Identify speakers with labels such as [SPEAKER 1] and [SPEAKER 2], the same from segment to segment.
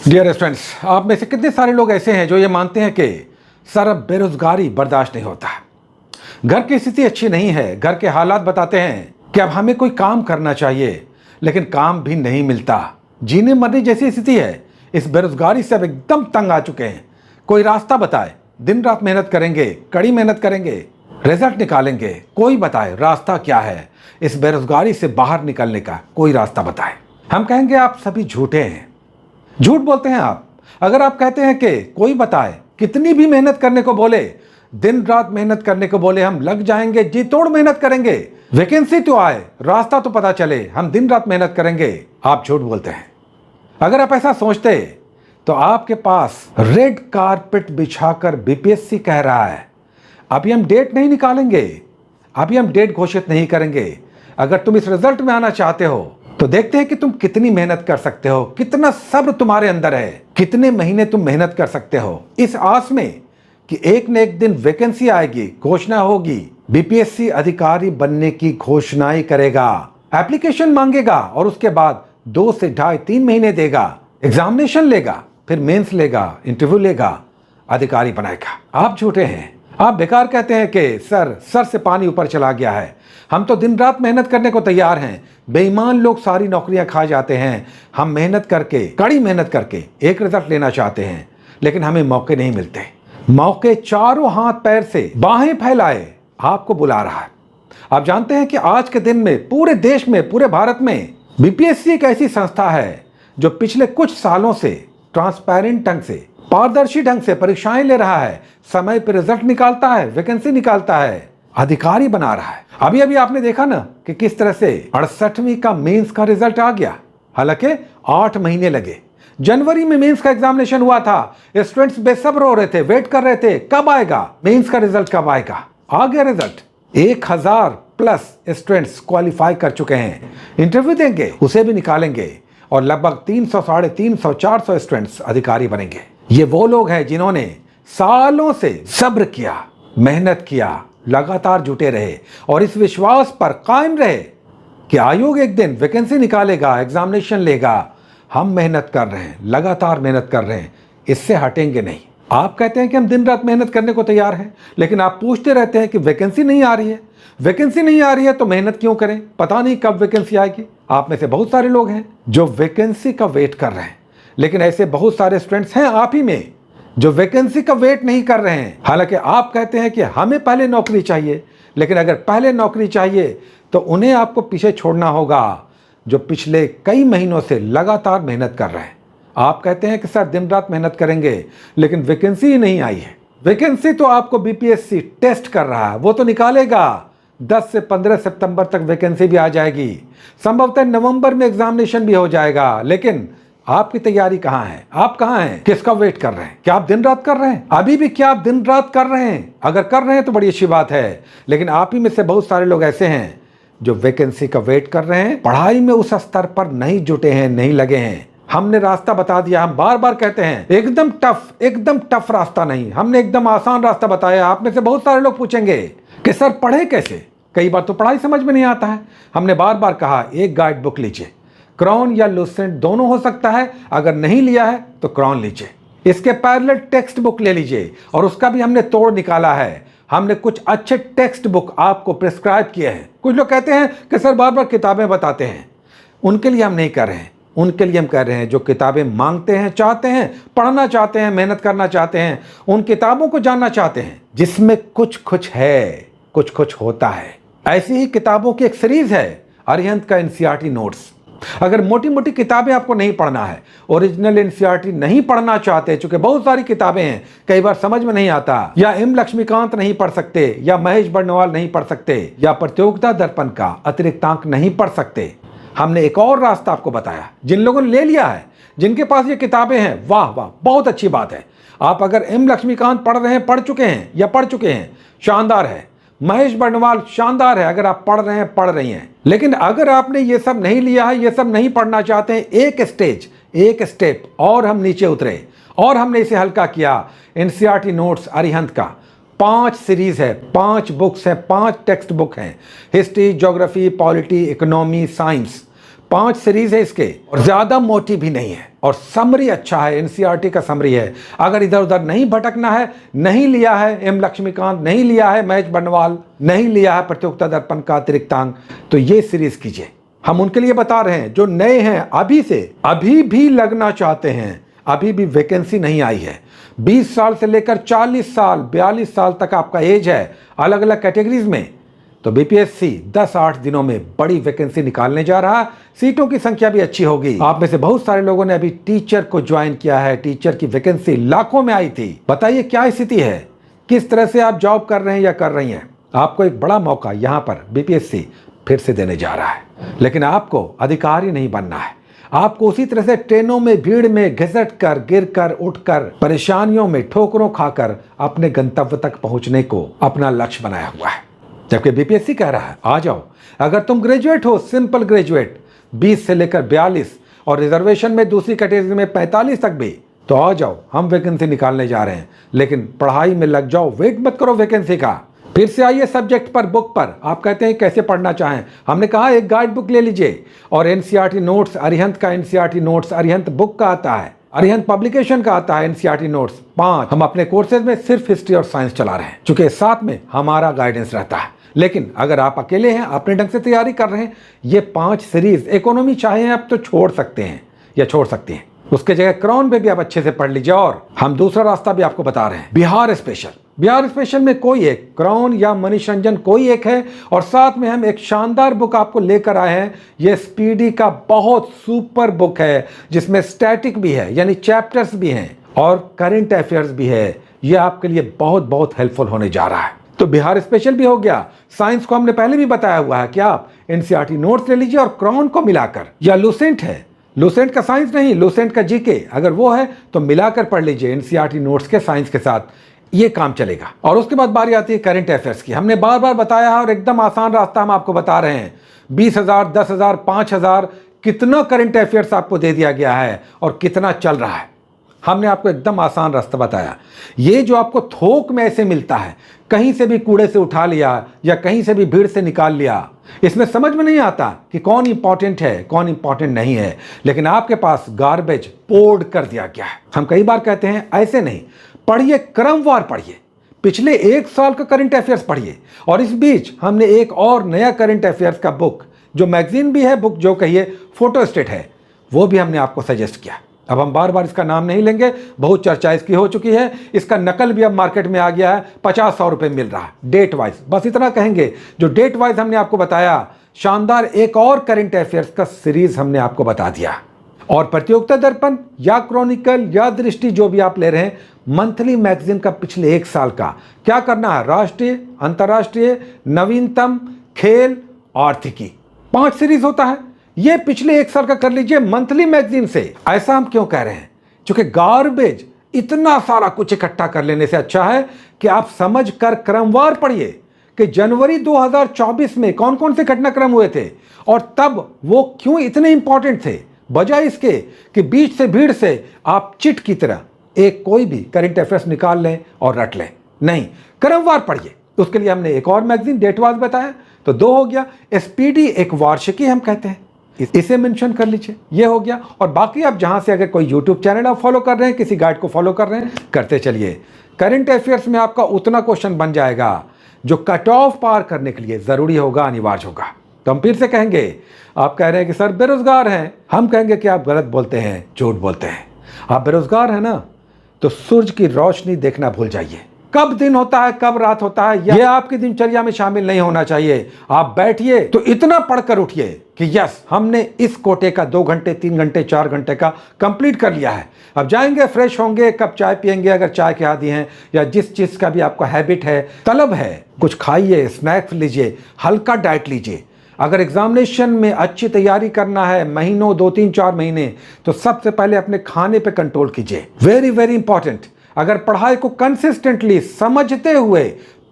[SPEAKER 1] Dear students, आप में से कितने सारे लोग ऐसे हैं जो ये मानते हैं कि सर अब बेरोजगारी बर्दाश्त नहीं होता, घर की स्थिति अच्छी नहीं है, घर के हालात बताते हैं कि अब हमें कोई काम करना चाहिए, लेकिन काम भी नहीं मिलता, जीने मरने जैसी स्थिति है। इस बेरोजगारी से अब एकदम तंग आ चुके हैं। कोई रास्ता बताए, दिन रात मेहनत करेंगे, कड़ी मेहनत करेंगे, रिजल्ट निकालेंगे, कोई बताए रास्ता क्या है इस बेरोजगारी से बाहर निकलने का, कोई रास्ता बताए। हम कहेंगे आप सभी झूठे हैं, झूठ बोलते हैं आप। अगर आप कहते हैं कि कोई बताए, कितनी भी मेहनत करने को बोले, दिन रात मेहनत करने को बोले, हम लग जाएंगे, जी तोड़ मेहनत करेंगे, वैकेंसी तो आए, रास्ता तो पता चले, हम दिन रात मेहनत करेंगे, आप झूठ बोलते हैं। अगर आप ऐसा सोचते तो आपके पास रेड कारपेट बिछाकर बीपीएससी कह रहा है अभी हम डेट नहीं निकालेंगे, अभी हम डेट घोषित नहीं करेंगे, अगर तुम इस रिजल्ट में आना चाहते हो तो देखते हैं कि तुम कितनी मेहनत कर सकते हो, कितना सब्र तुम्हारे अंदर है, कितने महीने तुम मेहनत कर सकते हो, इस आस में कि एक न एक दिन वैकेंसी आएगी, घोषणा होगी, बीपीएससी अधिकारी बनने की घोषणा ही करेगा, एप्लीकेशन मांगेगा और उसके बाद 2 से 2.5-3 महीने देगा, एग्जामिनेशन लेगा, फिर मेंस लेगा, इंटरव्यू लेगा, अधिकारी बनाएगा। आप झूठे हैं, आप बेकार कहते हैं कि सर से पानी ऊपर चला गया है, हम तो दिन रात मेहनत करने को तैयार हैं, बेईमान लोग सारी नौकरियां खा जाते हैं, हम मेहनत करके, कड़ी मेहनत करके एक रिजल्ट लेना चाहते हैं, लेकिन हमें मौके नहीं मिलते। मौके चारों हाथ पैर से बाहें फैलाए आपको बुला रहा है। आप जानते हैं कि आज के दिन में पूरे देश में, पूरे भारत में बीपीएससी एक ऐसी संस्था है जो पिछले कुछ सालों से ट्रांसपेरेंट ढंग से, पारदर्शी ढंग से परीक्षाएं ले रहा है, समय पर रिजल्ट निकालता है, वैकेंसी निकालता है, अधिकारी बना रहा है। अभी अभी आपने देखा ना कि किस तरह से 68वीं का मेंस का रिजल्ट आ गया, हालांकि 8 महीने लगे। जनवरी में मेंस का एग्जामिनेशन हुआ था, स्टूडेंट्स बेसब्र हो रहे थे, वेट कर रहे थे कब आएगा मेंस का रिजल्ट, कब आएगा। आ गया रिजल्ट, 1000+ स्टूडेंट्स क्वालिफाई कर चुके हैं, इंटरव्यू देंगे, उसे भी निकालेंगे और लगभग 300, 350, 400 स्टूडेंट्स अधिकारी बनेंगे। ये वो लोग हैं जिन्होंने सालों से सब्र किया, मेहनत किया, लगातार जुटे रहे और इस विश्वास पर कायम रहे कि आयोग एक दिन वैकेंसी निकालेगा, एग्जामिनेशन लेगा। हम मेहनत कर रहे हैं, लगातार मेहनत कर रहे हैं, इससे हटेंगे नहीं। आप कहते हैं कि हम दिन रात मेहनत करने को तैयार हैं, लेकिन आप पूछते रहते हैं कि वैकेंसी नहीं आ रही है, वैकेंसी नहीं आ रही है तो मेहनत क्यों करें, पता नहीं कब वैकेंसी आएगी। आप में से बहुत सारे लोग हैं जो वैकेंसी का वेट कर रहे हैं, लेकिन ऐसे बहुत सारे स्टूडेंट्स हैं आप ही में जो वैकेंसी का वेट नहीं कर रहे हैं। हालांकि आप कहते हैं कि हमें पहले नौकरी चाहिए, लेकिन अगर पहले नौकरी चाहिए तो उन्हें आपको पीछे छोड़ना होगा जो पिछले कई महीनों से लगातार मेहनत कर रहे हैं। आप कहते हैं कि सर दिन रात मेहनत करेंगे, लेकिन वैकेंसी ही नहीं आई है। वैकेंसी तो आपको बीपीएससी टेस्ट कर रहा है, वो तो निकालेगा। 10 से 15 सितंबर तक वैकेंसी भी आ जाएगी, संभवतः नवंबर में एग्जामिनेशन भी हो जाएगा, लेकिन आपकी तैयारी कहाँ है, आप कहाँ हैं, किसका वेट कर रहे हैं? क्या आप दिन रात कर रहे हैं? अभी भी क्या आप दिन रात कर रहे हैं? अगर कर रहे हैं तो बड़ी अच्छी बात है, लेकिन आप ही में से बहुत सारे लोग ऐसे हैं जो वैकेंसी का वेट कर रहे हैं, पढ़ाई में उस स्तर पर नहीं जुटे हैं, नहीं लगे हैं। हमने रास्ता बता दिया, हम बार बार कहते हैं एकदम टफ रास्ता नहीं, हमने एकदम आसान रास्ता बताया। आप में से बहुत सारे लोग पूछेंगे कि सर पढ़े कैसे, कई बार तो पढ़ाई समझ में नहीं आता है। हमने बार बार कहा एक गाइड बुक लीजिए, क्रॉन या लुसेंट दोनों हो सकता है, अगर नहीं लिया है तो क्रॉन लीजिए, इसके पैरेलल टेक्स्ट बुक ले लीजिए और उसका भी हमने तोड़ निकाला है। हमने कुछ अच्छे टेक्स्ट बुक आपको प्रिस्क्राइब किए हैं। कुछ लोग कहते हैं कि सर बार बार किताबें बताते हैं, उनके लिए हम नहीं कर रहे हैं, उनके लिए हम कह रहे हैं जो किताबें मांगते हैं, चाहते हैं, पढ़ना चाहते हैं, मेहनत करना चाहते हैं, उन किताबों को जानना चाहते हैं जिसमें कुछ है, कुछ होता है। ऐसी ही किताबों की एक सीरीज है अरिहंत का एनसीईआरटी नोट्स। अगर मोटी मोटी किताबें आपको नहीं पढ़ना है, ओरिजिनल एनसीईआरटी नहीं पढ़ना चाहते, चूंकि बहुत सारी किताबें हैं, कई बार समझ में नहीं आता, या एम लक्ष्मीकांत नहीं पढ़ सकते, या महेश बर्णवाल नहीं पढ़ सकते, या प्रतियोगिता दर्पण का अतिरिक्तांक नहीं पढ़ सकते, हमने एक और रास्ता आपको बताया। जिन लोगों ने ले लिया है, जिनके पास ये किताबें हैं, वाह वाह, बहुत अच्छी बात है। आप अगर एम लक्ष्मीकांत पढ़ रहे हैं, पढ़ चुके हैं या पढ़ चुके हैं, शानदार है। महेश बर्णवाल शानदार है अगर आप पढ़ रहे हैं, पढ़ रही हैं। लेकिन अगर आपने ये सब नहीं लिया है, ये सब नहीं पढ़ना चाहते हैं, एक स्टेप और हम नीचे उतरे और हमने इसे हल्का किया। एनसीईआरटी नोट्स अरिहंत का 5 सीरीज है, 5 बुक्स है, 5 टेक्स्ट बुक हैं, history, geography, polity, economy, science, 5 series है इसके और ज्यादा मोटी भी नहीं है और समरी अच्छा है, एनसीईआरटी का समरी है। अगर इधर उधर नहीं भटकना है, नहीं लिया है एम लक्ष्मीकांत, नहीं लिया है महेश बनवाल, नहीं लिया है प्रतियोगिता दर्पण का अतिरिक्तांक, तो ये सीरीज कीजिए। हम उनके लिए बता रहे हैं जो नए हैं, अभी से अभी भी लगना चाहते हैं, अभी भी वैकेंसी नहीं आई है। 20 साल से लेकर 40 साल 42 साल तक आपका एज है अलग अलग कैटेगरीज में, तो बीपीएससी 10-8 दिनों में बड़ी वैकेंसी निकालने जा रहा है। सीटों की संख्या भी अच्छी होगी। आप में से बहुत सारे लोगों ने अभी टीचर को ज्वाइन किया है, टीचर की वैकेंसी लाखों में आई थी। बताइए क्या स्थिति है, किस तरह से आप जॉब कर रहे हैं या कर रही हैं। आपको एक बड़ा मौका यहां पर बीपीएससी फिर से देने जा रहा है, लेकिन आपको अधिकारी नहीं बनना है। आपको उसी तरह से ट्रेनों में भीड़ में घिसट कर, गिर कर, उठ कर, परेशानियों में ठोकरों खाकर अपने गंतव्य तक पहुंचने को अपना लक्ष्य बनाया हुआ है। जबकि बीपीएससी कह रहा है आ जाओ, अगर तुम ग्रेजुएट हो, सिंपल ग्रेजुएट 20 से लेकर 42 और रिजर्वेशन में दूसरी कैटेगरी में 45 तक भी, तो आ जाओ, हम वैकेंसी निकालने जा रहे हैं। लेकिन पढ़ाई में लग जाओ, वेट मत करो वैकेंसी का। फिर से आइए सब्जेक्ट पर, बुक पर। आप कहते हैं कैसे पढ़ना चाहें, हमने कहा एक गाइड बुक ले लीजिए और एनसीईआरटी नोट्स, अरिहंत का एनसीईआरटी नोट्स, अरिहंत बुक का आता है, अरिहंत पब्लिकेशन का आता है एनसीईआरटी नोट्स 5। हम अपने कोर्सेज में सिर्फ हिस्ट्री और साइंस चला रहे हैं, चूंकि साथ में हमारा गाइडेंस रहता है। लेकिन अगर आप अकेले हैं, अपने ढंग से तैयारी कर रहे हैं, ये 5 सीरीज इकोनॉमी चाहें आप तो छोड़ सकते हैं या छोड़ सकती हैं। उसके जगह क्राउन पे भी आप अच्छे से पढ़ लीजिए। और हम दूसरा रास्ता भी आपको बता रहे हैं, बिहार स्पेशल। बिहार स्पेशल में कोई एक, क्राउन या मनीष रंजन कोई एक है, और साथ में हम एक शानदार बुक आपको लेकर आए हैं। ये स्पीडी का बहुत सुपर बुक है, जिसमें स्टैटिक भी है यानी चैप्टर्स भी हैं और करंट अफेयर्स भी है। ये आपके लिए बहुत बहुत हेल्पफुल होने जा रहा है। तो बिहार स्पेशल भी हो गया। साइंस को हमने पहले भी बताया हुआ है कि आप एनसीईआरटी नोट्स ले लीजिए और क्राउन को मिलाकर, या लुसेंट है, लुसेंट का साइंस नहीं, लुसेंट का जीके अगर वो है तो मिलाकर पढ़ लीजिए एनसीईआरटी नोट्स के साइंस के साथ, ये काम चलेगा। और उसके बाद बारी आती है करंट अफेयर्स की। हमने बार बार बताया है और एकदम आसान रास्ता हम आपको बता रहे हैं। 20,000, 10,000, 5,000 कितना करंट अफेयर्स आपको दे दिया गया है और कितना चल रहा है। हमने आपको एकदम आसान रास्ता बताया। ये जो आपको थोक में ऐसे मिलता है, कहीं से भी कूड़े से उठा लिया या कहीं से भी भीड़ से निकाल लिया, इसमें समझ में नहीं आता कि कौन इंपॉर्टेंट है कौन इंपॉर्टेंट नहीं है। लेकिन आपके पास गार्बेज पोर्ड कर दिया गया है। हम कई बार कहते हैं ऐसे नहीं, पढ़िए, क्रमवार पढ़िए, पिछले 1 साल का करंट अफेयर्स पढ़िए। और इस बीच हमने एक और नया करंट अफेयर्स का बुक, जो मैगजीन भी है, बुक जो कहिए, फोटोस्टेट है, वो भी हमने आपको सजेस्ट किया। अब हम बार बार इसका नाम नहीं लेंगे, बहुत चर्चा इसकी हो चुकी है। इसका नकल भी अब मार्केट में आ गया है, 50-100 रुपए मिल रहा है डेट वाइज। बस इतना कहेंगे, जो डेट वाइज हमने आपको बताया, शानदार एक और करंट अफेयर्स का सीरीज हमने आपको बता दिया। और प्रतियोगिता दर्पण या क्रॉनिकल या दृष्टि जो भी आप ले रहे हैं, मंथली मैगजीन का पिछले 1 साल का क्या करना है, राष्ट्रीय, अंतर्राष्ट्रीय, नवीनतम, खेल, आर्थिकी, 5 सीरीज होता है। ये पिछले 1 साल का कर लीजिए मंथली मैगजीन से। ऐसा हम क्यों कह रहे हैं, क्योंकि गार्बेज इतना सारा कुछ इकट्ठा कर लेने से अच्छा है कि आप समझ कर क्रमवार पढ़िए कि जनवरी 2024 में कौन कौन से घटनाक्रम हुए थे और तब वो क्यों इतने इंपॉर्टेंट थे, बजाय इसके कि बीच से भीड़ से आप चिट की तरह एक कोई भी करंट अफेयर्स निकाल लें और रट लें। नहीं, क्रमवार पढ़िए। उसके लिए हमने एक और मैगजीन डेटवाइज बताया, तो 2 हो गया। स्पीडी एक वार्षिकी हम कहते हैं, इसे मेंशन कर लीजिए, ये हो गया। और बाकी आप जहां से अगर कोई यूट्यूब चैनल आप फॉलो कर रहे हैं, किसी गाइड को फॉलो कर रहे हैं, करते चलिए। करंट अफेयर्स में आपका उतना क्वेश्चन बन जाएगा जो कट ऑफ पार करने के लिए जरूरी होगा, अनिवार्य होगा। तो हम फिर से कहेंगे, आप कह रहे हैं कि सर बेरोजगार हैं, हम कहेंगे कि आप गलत बोलते हैं, झूठ बोलते हैं। आप बेरोजगार हैं ना, तो सूरज की रोशनी देखना भूल जाइए। कब दिन होता है कब रात होता है, यह आपकी दिनचर्या में शामिल नहीं होना चाहिए। आप बैठिए तो इतना पढ़कर उठिए कि यस, हमने इस कोटे का 2 घंटे 3 घंटे 4 घंटे का कंप्लीट कर लिया है। अब जाएंगे, फ्रेश होंगे, कप चाय पियेंगे अगर चाय के आदी हैं, या जिस चीज का भी आपका हैबिट है, तलब है, कुछ खाइए, स्नैक्स लीजिए, हल्का डाइट लीजिए। अगर एग्जामिनेशन में अच्छी तैयारी करना है, महीनों 2 3 4 महीने, तो सबसे पहले अपने खाने पे कंट्रोल कीजिए। Very very important. अगर पढ़ाई को कंसिस्टेंटली समझते हुए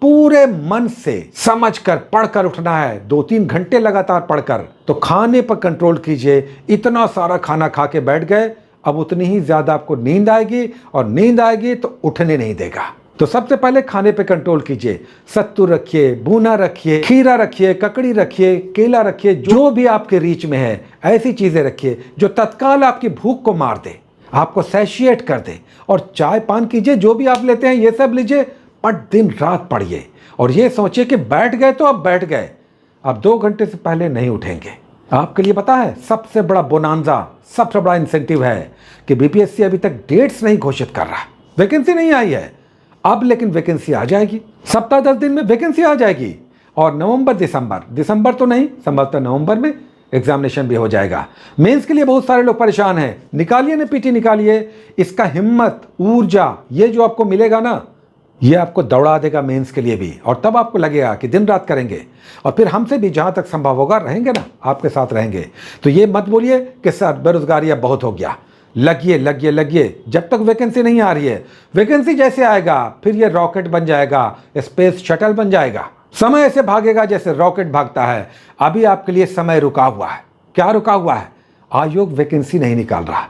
[SPEAKER 1] पूरे मन से समझकर पढ़कर उठना है, 2-3 घंटे लगातार पढ़कर, तो खाने पर कंट्रोल कीजिए। इतना सारा खाना खा के बैठ गए, अब उतनी ही ज्यादा आपको नींद आएगी, और नींद आएगी तो उठने नहीं देगा। तो सबसे पहले खाने पे कंट्रोल कीजिए। सत्तू रखिए, भुना रखिए, खीरा रखिए, ककड़ी रखिए, केला रखिए, जो भी आपके रीच में है ऐसी चीजें रखिए जो तत्काल आपकी भूख को मार दे, आपको सैशिएट कर दे। और चाय पान कीजिए, जो भी आप लेते हैं ये सब लीजिए, पर दिन रात पढ़िए और ये सोचिए कि बैठ गए तो अब बैठ गए, अब 2 घंटे से पहले नहीं उठेंगे। आपके लिए पता है सबसे बड़ा बोनांजा, सबसे बड़ा इंसेंटिव है कि बीपीएससी अभी तक डेट्स नहीं घोषित कर रहा, वैकेंसी नहीं आई है। अब लेकिन वैकेंसी आ जाएगी, सप्ताह 10 दिन में वैकेंसी आ जाएगी। और नवंबर दिसंबर तो नहीं, संभवतः नवंबर में एग्जामिनेशन भी हो जाएगा। मेंस के लिए बहुत सारे लोग परेशान हैं, निकालिए ना पीटी निकालिए। इसका हिम्मत, ऊर्जा, ये जो आपको मिलेगा ना, ये आपको दौड़ा देगा मेंस के लिए भी। और तब आपको लगेगा कि दिन रात करेंगे और फिर हमसे भी जहां तक संभव होगा रहेंगे ना, आपके साथ रहेंगे। तो ये मत बोलिए कि सर बेरोजगारी अब बहुत हो गया। लगिए लगिए लगिए, जब तक वैकेंसी नहीं आ रही है। वैकेंसी जैसे आएगा फिर ये रॉकेट बन जाएगा, स्पेस शटल बन जाएगा। समय ऐसे भागेगा जैसे रॉकेट भागता है। अभी आपके लिए समय रुका हुआ है। क्या रुका हुआ है? आयोग वैकेंसी नहीं निकाल रहा।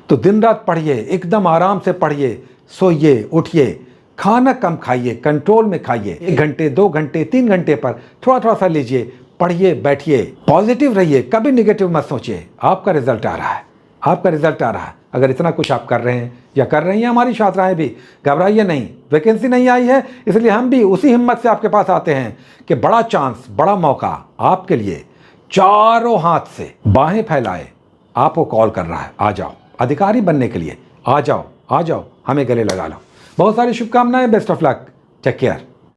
[SPEAKER 1] तो दिन रात पढ़िए, एकदम आराम से पढ़िए, सोइए, उठिए, खाना कम खाइए, कंट्रोल में खाइए। 1 घंटे, 2 घंटे, 3 घंटे पर थोड़ा थोड़ा सा लीजिए, पढ़िए, बैठिए, पॉजिटिव रहिए, कभी निगेटिव मत सोचिए। आपका रिजल्ट आ रहा है, आपका रिजल्ट आ रहा है। अगर इतना कुछ आप कर रहे हैं या कर रही हैं, हमारी छात्राएं भी, घबराइए नहीं। वैकेंसी नहीं आई है इसलिए हम भी उसी हिम्मत से आपके पास आते हैं कि बड़ा चांस, बड़ा मौका आपके लिए, चारों हाथ से बाहें फैलाए आपको कॉल कर रहा है। आ जाओ, अधिकारी बनने के लिए आ जाओ, आ जाओ, हमें गले लगा लो। बहुत सारी शुभकामनाएं, best of luck, take care.